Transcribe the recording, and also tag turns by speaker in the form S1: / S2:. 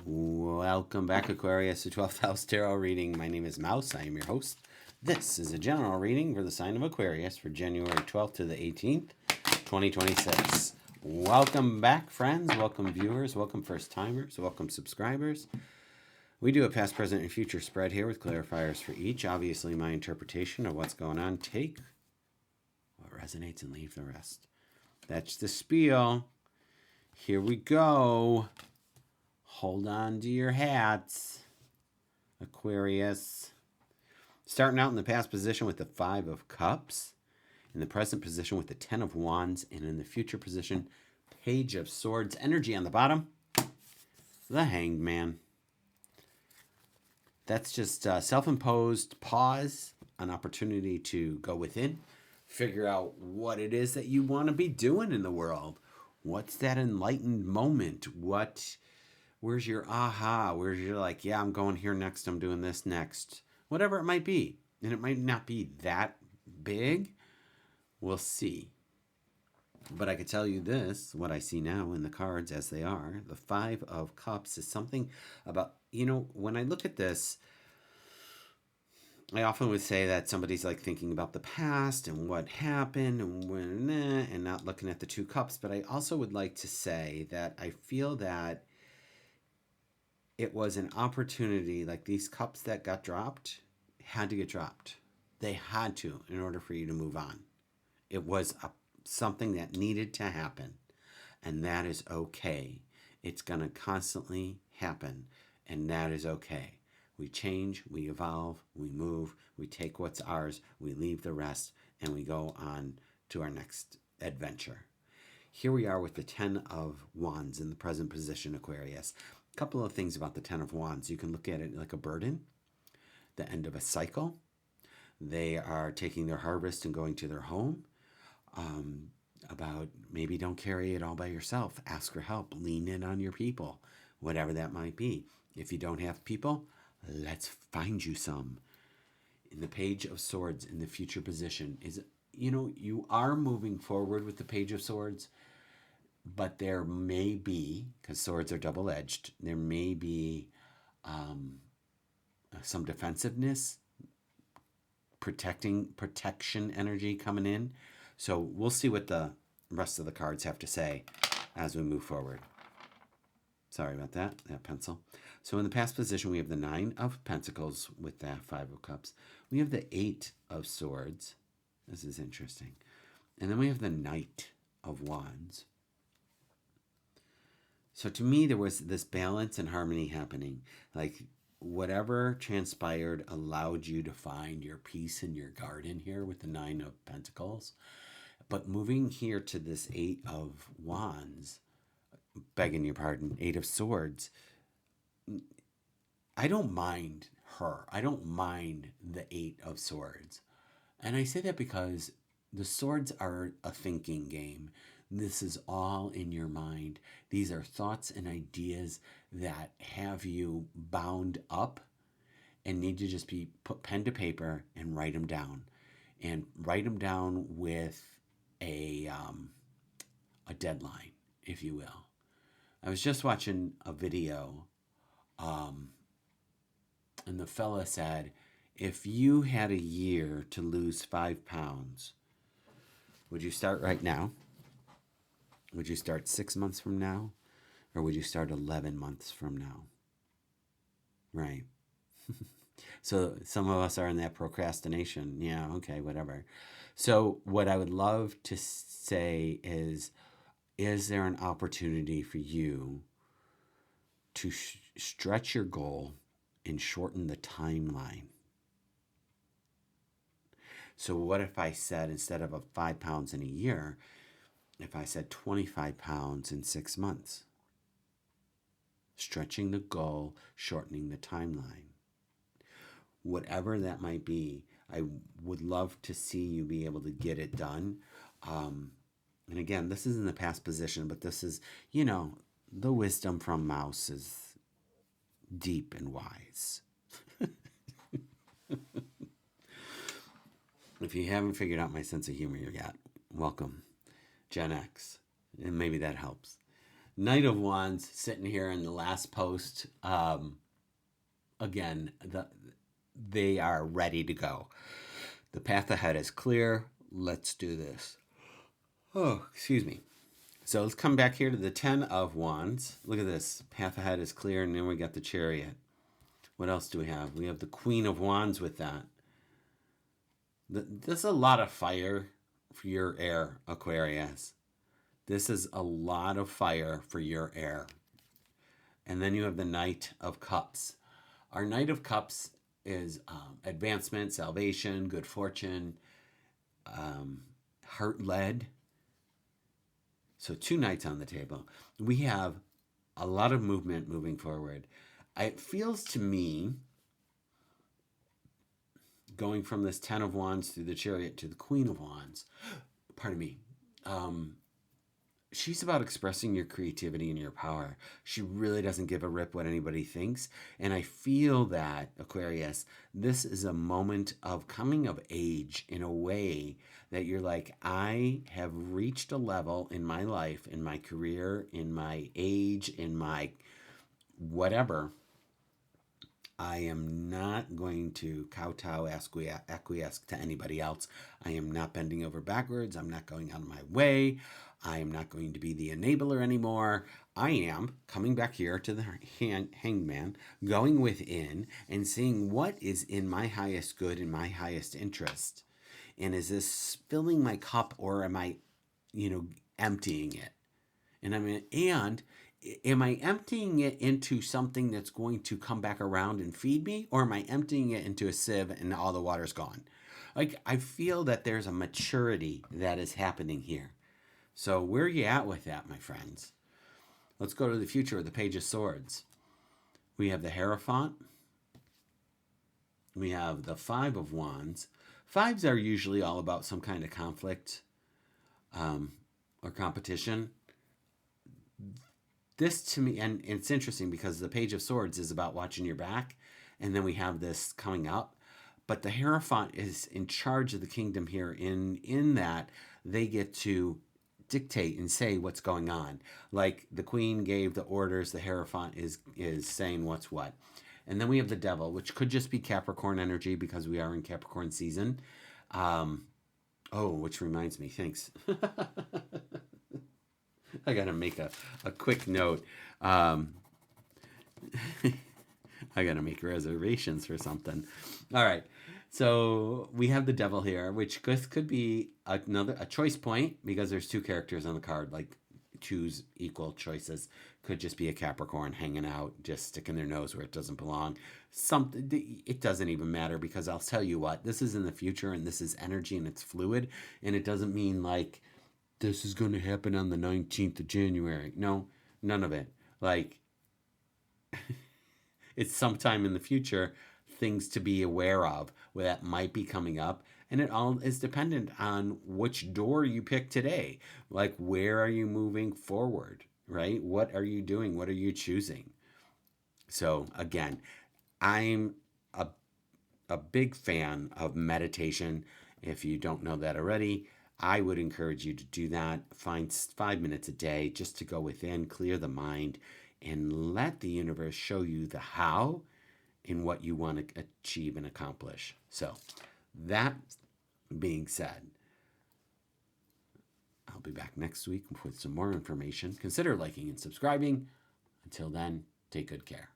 S1: Welcome back, Aquarius, to 12th House Tarot Reading. My name is Mouse. I am your host. This is a general reading for the sign of Aquarius for January 12th to the 18th, 2026. Welcome back, friends. Welcome, viewers. Welcome, first-timers. Welcome, subscribers. We do a past, present, and future spread here with clarifiers for each. Obviously, my interpretation of what's going on. Take what resonates and leave the rest. That's the spiel. Here we go. Hold on to your hats, Aquarius. Starting out in the past position with the 5 of Cups, in the present position with the 10 of Wands, and in the future position, Page of Swords. Energy on the bottom, the Hanged Man. That's just self-imposed pause, an opportunity to go within, figure out what it is that you want to be doing in the world. What's that enlightened moment? Where's your aha? Where's your like, yeah, I'm going here next, I'm doing this next. Whatever it might be. And it might not be that big. We'll see. But I could tell you this, what I see now in the cards as they are. The 5 of Cups is something about, when I look at this, I often would say that somebody's like thinking about the past and what happened and when, and not looking at the 2 cups. But I also would like to say that I feel that it was an opportunity, like these cups that got dropped had to get dropped. They had to in order for you to move on. It was something that needed to happen, and that is okay. It's going to constantly happen, and that is okay. We change, we evolve, we move, we take what's ours, we leave the rest, and we go on to our next adventure. Here we are with the 10 of Wands in the present position, Aquarius. A couple of things about the 10 of Wands. You can look at it like a burden, the end of a cycle. They are taking their harvest and going to their home. About maybe don't carry it all by yourself. Ask for help. Lean in on your people, whatever that might be. If you don't have people, let's find you some. In the Page of Swords in the future position is, you are moving forward with the Page of Swords, but there may be, because swords are double-edged, there may be some defensiveness, protection energy coming in. So we'll see what the rest of the cards have to say as we move forward. Sorry about that pencil. So in the past position, we have the 9 of Pentacles with that 5 of Cups. We have the 8 of Swords. This is interesting. And then we have the Knight of Wands. So to me, there was this balance and harmony happening. Like whatever transpired allowed you to find your peace in your garden here with the 9 of Pentacles. But moving here to this 8 of Wands, begging your pardon, 8 of Swords, I don't mind her. I don't mind the 8 of Swords. And I say that because the swords are a thinking game. This is all in your mind. These are thoughts and ideas that have you bound up and need to just be put pen to paper and write them down. And write them down with a deadline, if you will. I was just watching a video, and the fella said, if you had a year to lose 5 pounds, would you start right now? Would you start 6 months from now? Or would you start 11 months from now? Right. So some of us are in that procrastination. Yeah, okay, whatever. So what I would love to say is there an opportunity for you to stretch your goal and shorten the timeline? So what if I said, instead of 5 pounds in a year, if I said 25 pounds in 6 months? Stretching the goal, shortening the timeline. Whatever that might be, I would love to see you be able to get it done. And again, this is in the past position, but this is, the wisdom from Mouse is deep and wise. If you haven't figured out my sense of humor yet, welcome, Gen X. And maybe that helps. Knight of Wands sitting here in the last post. Again, they are ready to go. The path ahead is clear. Let's do this. Oh, excuse me. So let's come back here to the 10 of Wands. Look at this. Path ahead is clear, and then we got the Chariot. What else do we have? We have the Queen of Wands with that. This is a lot of fire for your air, Aquarius. This is a lot of fire for your air. And then you have the Knight of Cups. Our Knight of Cups is advancement, salvation, good fortune, heart-led. So 2 knights on the table. We have a lot of movement moving forward. It feels to me, going from this 10 of Wands through the Chariot to the Queen of Wands, pardon me, she's about expressing your creativity and your power. She really doesn't give a rip what anybody thinks. And I feel that, Aquarius, this is a moment of coming of age in a way that you're like, I have reached a level in my life, in my career, in my age, in my whatever. I am not going to kowtow, acquiesce to anybody else. I am not bending over backwards. I'm not going out of my way. I am not going to be the enabler anymore. I am coming back here to the hangman, going within and seeing what is in my highest good, in my highest interest. And is this filling my cup, or am I, emptying it? And am I emptying it into something that's going to come back around and feed me? Or am I emptying it into a sieve and all the water's gone? Like, I feel that there's a maturity that is happening here. So where are you at with that, my friends? Let's go to the future with the Page of Swords. We have the Hierophant. We have the 5 of Wands. 5s are usually all about some kind of conflict or competition. This to me, and it's interesting because the Page of Swords is about watching your back, and then we have this coming up. But the Hierophant is in charge of the kingdom here in that they get to dictate and say what's going on. Like the Queen gave the orders, the Hierophant is saying what's what. And then we have the Devil, which could just be Capricorn energy because we are in Capricorn season. Which reminds me, thanks. I got to make a quick note. I got to make reservations for something. All right. So we have the Devil here, which could be a choice point because there's 2 characters on the card, like choose equal choices. Could just be a Capricorn hanging out, just sticking their nose where it doesn't belong. It doesn't even matter because I'll tell you what, this is in the future and this is energy and it's fluid, and it doesn't mean like this is going to happen on the 19th of January. No, none of it. Like, it's sometime in the future, things to be aware of where that might be coming up. And it all is dependent on which door you pick today. Like, where are you moving forward, right? What are you doing? What are you choosing? So again, I'm a big fan of meditation. If you don't know that already, I would encourage you to do that. Find 5 minutes a day just to go within, clear the mind, and let the universe show you the how in what you want to achieve and accomplish. So that being said, I'll be back next week with some more information. Consider liking and subscribing. Until then, take good care.